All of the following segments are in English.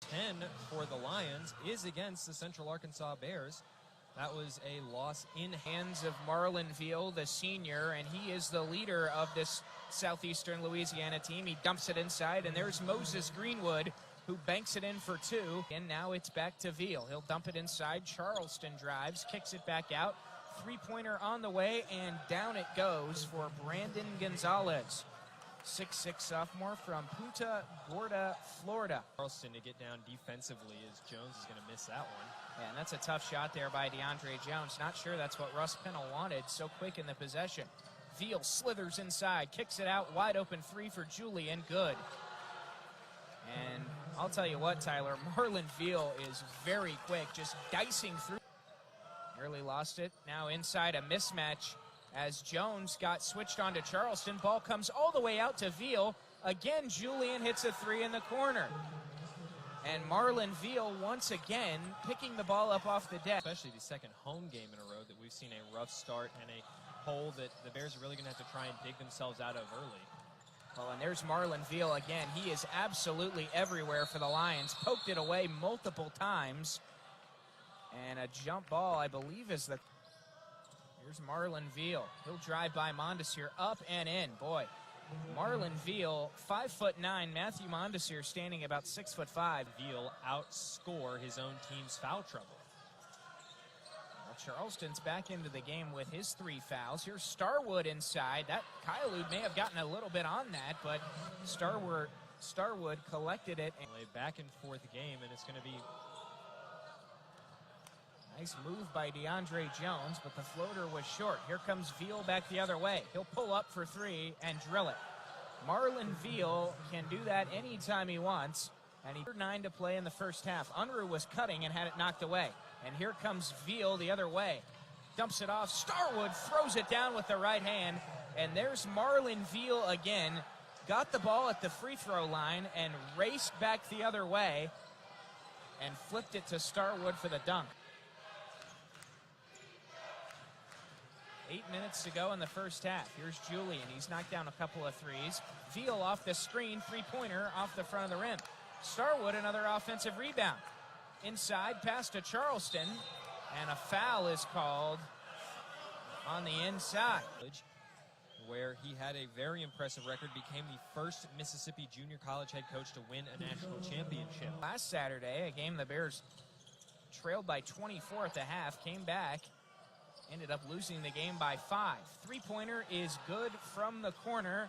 10 for the Lions is against the Central Arkansas Bears. That was a loss in hands of Marlain Veal, the senior, and he is the leader of this Southeastern Louisiana team. He dumps it inside, and there's Moses Greenwood, who banks it in for two. And now it's back to Veal. He'll dump it inside. Charleston drives, kicks it back out. Three-pointer on the way, and down it goes for Brandon Gonzalez. 6'6" sophomore from Punta Gorda, Florida. Charleston to get down defensively as Jones is going to miss that one. Yeah, and that's a tough shot there by DeAndre Jones. Not sure that's what Russ Pennell wanted so quick in the possession. Veal slithers inside, kicks it out, wide open three for Julian, good. And I'll tell you what, Tyler, Marlain Veal is very quick, just dicing through. Nearly lost it, now inside a mismatch as Jones got switched onto Charleston. Ball comes all the way out to Veal. Again, Julian hits a three in the corner. And Marlain Veal once again picking the ball up off the deck. Especially the second home game in a row that we've seen a rough start and a hole that the Bears are really going to have to try and dig themselves out of early. Well, and there's Marlain Veal again. He is absolutely everywhere for the Lions. Poked it away multiple times. And a jump ball, I believe, is the... Here's Marlain Veal. He'll drive by Mondesir, up and in. Boy, Marlain Veal, 5'9". Matthew Mondesir standing about 6'5". Veal outscore his own team's foul trouble. Well, Charleston's back into the game with his 3 fouls. Here's Starwood inside. That Kylud may have gotten a little bit on that, but Starwood collected it. Back and forth game, and it's going to be... Nice move by DeAndre Jones, but the floater was short. Here comes Veal back the other way. He'll pull up for three and drill it. Marlain Veal can do that anytime he wants, and he 9 to play in the first half. Unruh was cutting and had it knocked away. And here comes Veal the other way. Dumps it off. Starwood throws it down with the right hand, and there's Marlain Veal again. Got the ball at the free throw line and raced back the other way and flipped it to Starwood for the dunk. 8 minutes to go in the first half. Here's Julian. He's knocked down a couple of threes. Veal off the screen, three-pointer off the front of the rim. Starwood, another offensive rebound. Inside, pass to Charleston, and a foul is called on the inside. Where he had a very impressive record, became the first Mississippi junior college head coach to win a national championship. Last Saturday, a game the Bears trailed by 24 at the half, came back, ended up losing the game by 5. Three-pointer is good from the corner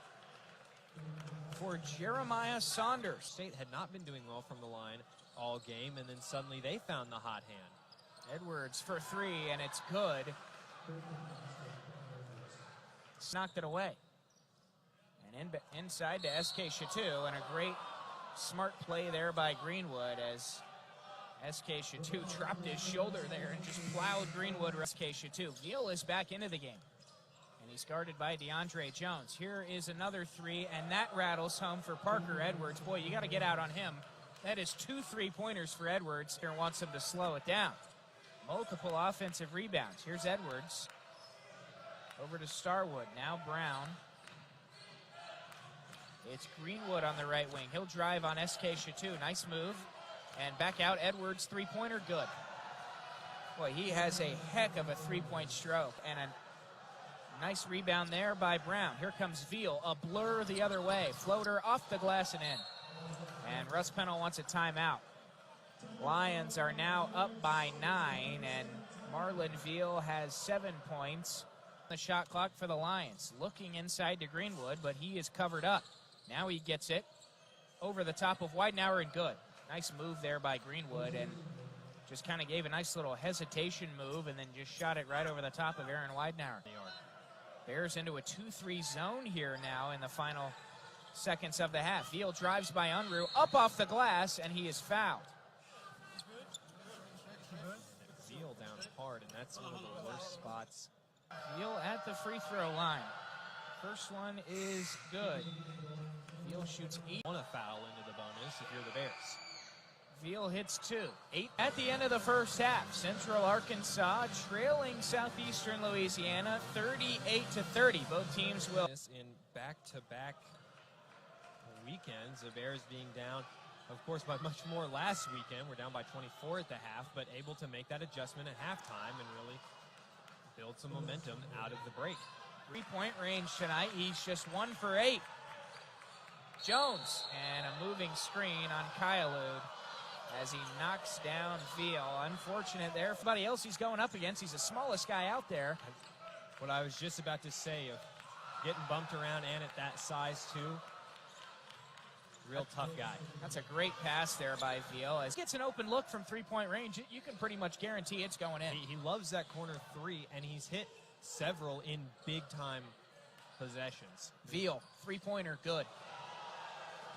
for Jeremiah Saunders. State had not been doing well from the line all game, and then suddenly they found the hot hand. Edwards for three, and it's good. Knocked it away. And inside to SK Chateau, and a great smart play there by Greenwood as SK Chateau dropped his shoulder there and just plowed Greenwood. SK Chateau. Veal is back into the game, and he's guarded by DeAndre Jones. Here is another three, and that rattles home for Parker Edwards. Boy, you got to get out on him. That is 2 3-pointers for Edwards. Here wants him to slow it down. Multiple offensive rebounds. Here's Edwards. Over to Starwood. Now Brown. It's Greenwood on the right wing. He'll drive on SK Chateau. Nice move. And back out, Edwards, three-pointer, good. Boy, he has a heck of a three-point stroke. And a nice rebound there by Brown. Here comes Veal, a blur the other way. Floater off the glass and in. And Russ Pennell wants a timeout. Lions are now up by 9, and Marlain Veal has 7 points. The shot clock for the Lions. Looking inside to Greenwood, but he is covered up. Now he gets it over the top of Widenauer and good. Nice move there by Greenwood, and just kind of gave a nice little hesitation move and then just shot it right over the top of Aaron Widenauer. Bears into a 2-3 zone here now in the final seconds of the half. Veal drives by Unruh, up off the glass, and he is fouled. Veal down hard, and that's one of the worst spots. Veal at the free throw line. First one is good. Veal shoots 8. Want a foul into the bonus if you're the Bears. Veal hits 2. 8 at the end of the first half. Central Arkansas trailing Southeastern Louisiana 38-30. Both teams will. In back-to-back weekends, the Bears being down of course, by much more last weekend. We're down by 24 at the half, but able to make that adjustment at halftime and really build some momentum out of the break. 3-point range tonight. He's just 1 for 8. Jones, and a moving screen on Kyalud as he knocks down Veal. Unfortunate there. Everybody else he's going up against, he's the smallest guy out there. What I was just about to say, of getting bumped around and at that size too. Real tough guy. That's a great pass there by Veal. As he gets an open look from 3-point range, you can pretty much guarantee it's going in. He loves that corner 3, and he's hit several in big-time possessions. Veal, 3-pointer, good.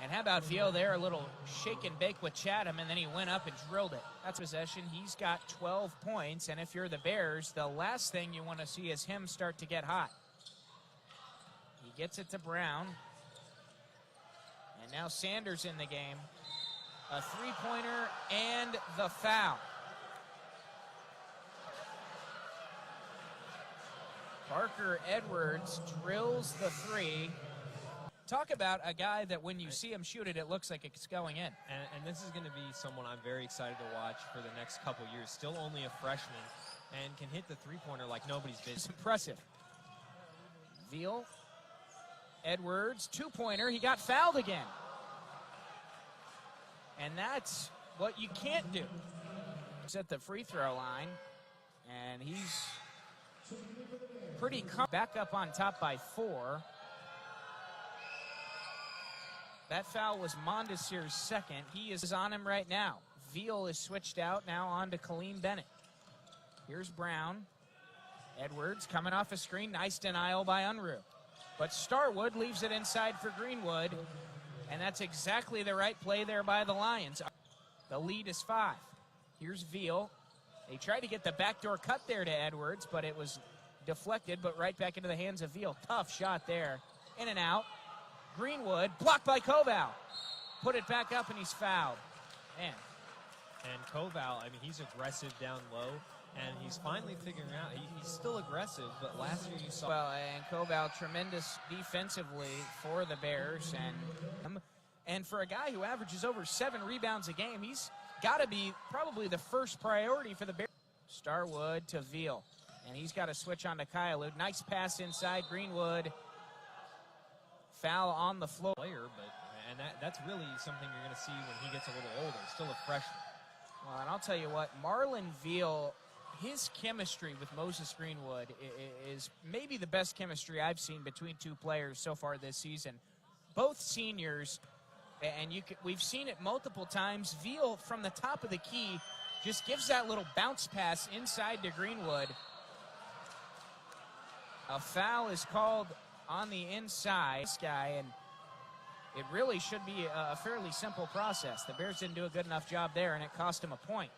And how about Veal there, a little shake and bake with Chatham, and then he went up and drilled it. That's possession. He's got 12 points, and if you're the Bears, the last thing you want to see is him start to get hot. He gets it to Brown. And now Sanders in the game. A 3-pointer and the foul. Parker Edwards drills the 3. Talk about a guy that when you see him shoot it, it looks like it's going in. And this is going to be someone I'm very excited to watch for the next couple years. Still only a freshman and can hit the 3-pointer like nobody's business. It's impressive. Veal, Edwards, 2-pointer. He got fouled again. And that's what you can't do. He's at the free throw line, and he's pretty back up on top by 4. That foul was Mondesir's second. He is on him right now. Veal is switched out, now on to Kaleem Bennett. Here's Brown. Edwards coming off a screen. Nice denial by Unruh. But Starwood leaves it inside for Greenwood, and that's exactly the right play there by the Lions. The lead is 5. Here's Veal. They tried to get the backdoor cut there to Edwards, but it was deflected, but right back into the hands of Veal. Tough shot there. In and out. Greenwood, blocked by Koval. Put it back up, and he's fouled. Man. And Koval, I mean, he's aggressive down low, and he's finally figuring out. He's still aggressive, but last year you saw. Well, and Koval, tremendous defensively for the Bears. And for a guy who averages over 7 rebounds a game, he's got to be probably the first priority for the Bears. Starwood to Veal. And he's got to switch on to Kyalud. Nice pass inside. Greenwood. Foul on the floor. And that's really something you're going to see when he gets a little older. Still a freshman. Well, and I'll tell you what, Marlain Veal, his chemistry with Moses Greenwood is maybe the best chemistry I've seen between two players so far this season. Both seniors, and we've seen it multiple times. Veal, from the top of the key, just gives that little bounce pass inside to Greenwood. A foul is called on the inside, this guy, and it really should be a fairly simple process. The Bears didn't do a good enough job there, and it cost him a point.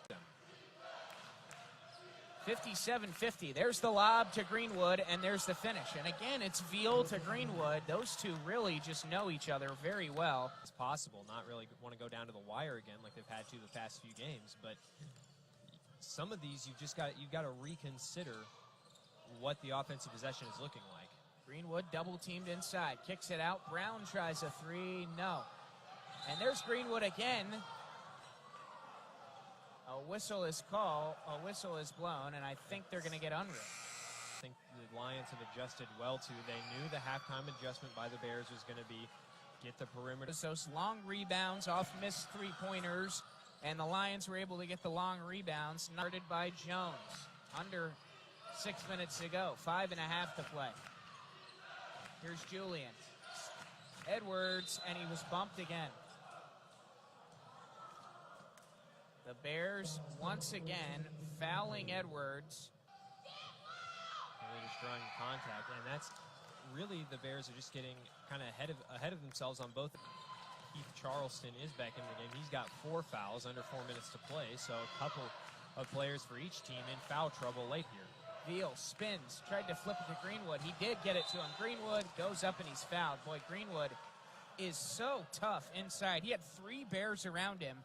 57-50. There's the lob to Greenwood, and there's the finish. And again, it's Veal to Greenwood. Those two really just know each other very well. It's possible, not really want to go down to the wire again like they've had to the past few games, but some of these you've got to reconsider what the offensive possession is looking like. Greenwood double-teamed inside, kicks it out. Brown tries a 3, no. And there's Greenwood again. A whistle is called, a whistle is blown, and I think they're going to get Unruh. I think the Lions have adjusted well, too. They knew the halftime adjustment by the Bears was going to be get the perimeter. Those long rebounds off missed 3-pointers, and the Lions were able to get the long rebounds. Guarded by Jones. Under 6 minutes to go, 5.5 to play. Here's Julian. Edwards, and he was bumped again. The Bears, once again, fouling Edwards. Really just drawing contact, and that's really the Bears are just getting kind of ahead of themselves on both. Keith Charleston is back in the game. He's got 4 fouls under 4 minutes to play, so a couple of players for each team in foul trouble late here. Veal spins, tried to flip it to Greenwood. He did get it to him. Greenwood goes up and he's fouled. Boy, Greenwood is so tough inside. He had 3 Bears around him,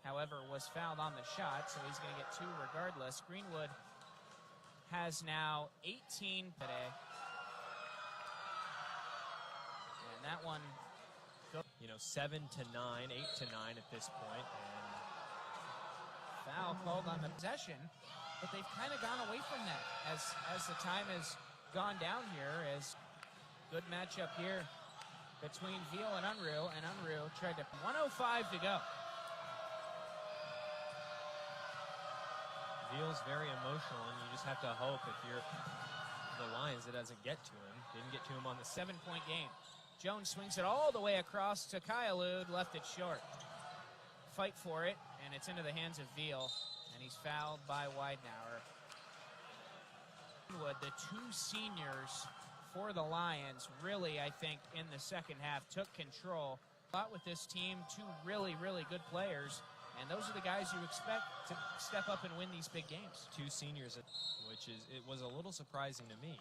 however, was fouled on the shot, so he's going to get 2 regardless. Greenwood has now 18 today. And that one goes. 7 to 9, 8 to 9 at this point. And Foul called on the possession, but they've kind of gone away from that as the time has gone down here. As good matchup here between Veal and Unruh tried to 1:05 to go. Veal's very emotional, and you just have to hope if you're the Lions it doesn't get to him. Didn't get to him on the 7-point game. Jones swings it all the way across to Kyalud, left it short. Fight for it, and it's into the hands of Veal, and he's fouled by Widenauer. The two seniors for the Lions really, I think, in the second half took control. But with this team, two really, really good players, and those are the guys you expect to step up and win these big games. Two seniors, it was a little surprising to me.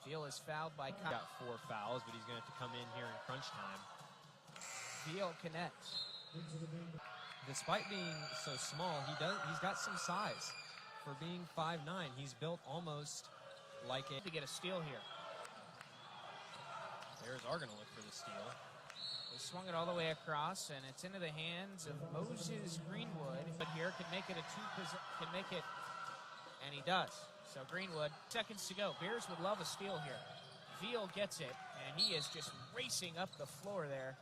Veal is fouled by He got 4 fouls, but he's going to have to come in here in crunch time. Veal connects. Despite being so small, he's got some size. For being 5'9", he's built almost like to get a steal here. Bears are going to look for the steal. They swung it all the way across, and it's into the hands of Moses Greenwood. But here can make it and he does. So Greenwood, seconds to go. Bears would love a steal here. Veal gets it, and he is just racing up the floor there.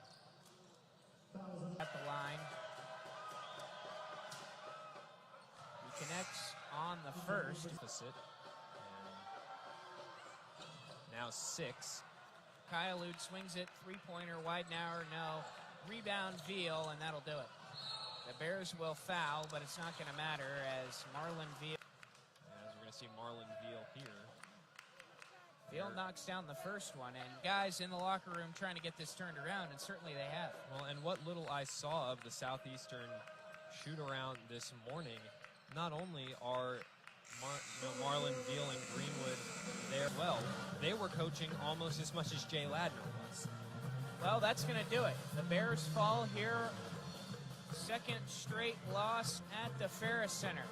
At the line. He connects on the first. Now 6. Kyalud swings it, three-pointer, Widenauer, no. Rebound, Veal, and that'll do it. The Bears will foul, but it's not going to matter as Marlain Veal. As we're going to see Marlain Veal here. Veal knocks down the first one, and guys in the locker room trying to get this turned around, and certainly they have. Well, and what little I saw of the Southeastern shoot-around this morning, not only are Marlain Veal and Greenwood there well, they were coaching almost as much as Jay Ladner was. Well, that's going to do it. The Bears fall here. Second straight loss at the Ferris Center.